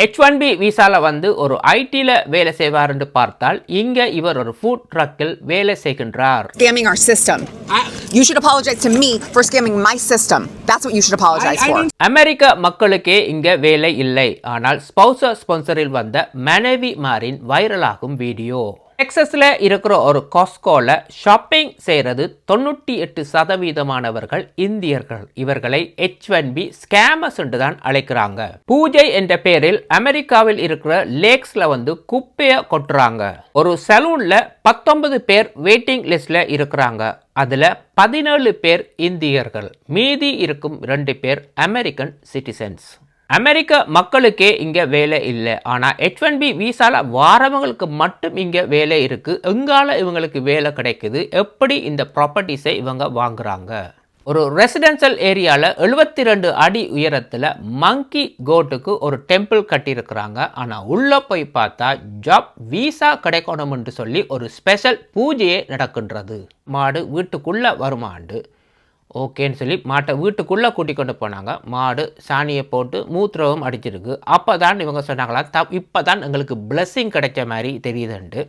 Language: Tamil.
H1B விசால வந்து ஒரு ஐடில வேலை செய்வார் என்று பார்த்தால் இங்க இவர் ஒரு ஃபுட் ட்ரக்கில் வேலை செய்கின்றார். Scamming our system. You should apologize to me for scamming my system. That's what you should apologize for. அமெரிக்க மக்களுக்கே இங்க வேலை இல்லை. ஆனால் ஸ்பான்சரில் வந்த மனைவிமாரின் வைரலாகும் வீடியோ. டெக்சஸ்ல இருக்கிற ஒரு காஸ்கோல ஷாப்பிங் செய்யறது 98% இந்தியர்கள். இவர்களை H1B ஸ்கேமர்ஸ் என்று தான் அழைக்கிறாங்க. பூஜை என்ற பெயரில் அமெரிக்காவில் இருக்கிற லேக்ஸ்ல வந்து குப்பையை கொட்டுறாங்க. ஒரு சலூன்ல 19 பேர் வெயிட்டிங் லிஸ்ட்ல இருக்கிறாங்க. அதுல 17 பேர் இந்தியர்கள். மீதி இருக்கும் 2 பேர் அமெரிக்கன் சிட்டிசன்ஸ். அமெரிக்க மக்களுக்கே இங்க வேலை இல்லை. ஆனா H1B விசால வாரவங்களுக்கு மட்டும் இங்க வேலை இருக்கு. எங்கால இவங்களுக்கு வேலை கிடைக்குது? எப்படி இந்த ப்ராப்பர்ட்டிஸை இவங்க வாங்குறாங்க? ஒரு ரெசிடென்ஷியல் ஏரியால 72 அடி உயரத்துல மங்கி கோட்டுக்கு ஒரு டெம்பிள் கட்டியிருக்கிறாங்க. ஆனா உள்ள போய் பார்த்தா ஜாப் விசா கிடைக்கணும் என்று சொல்லி ஒரு ஸ்பெஷல் பூஜையே நடக்கின்றது. மாடு வீட்டுக்குள்ள வருமாண்டு ஓகேன்னு சொல்லி மாட்டை வீட்டுக்குள்ளே கூட்டிக் கொண்டு போனாங்க. மாடு சாணியை போட்டு மூத்திரவும் அடிச்சிருக்கு. அப்போ தான் இவங்க சொன்னாங்களா இப்போ தான் எங்களுக்கு பிளெஸ்ஸிங் கிடைச்ச மாதிரி தெரியுதுண்டு.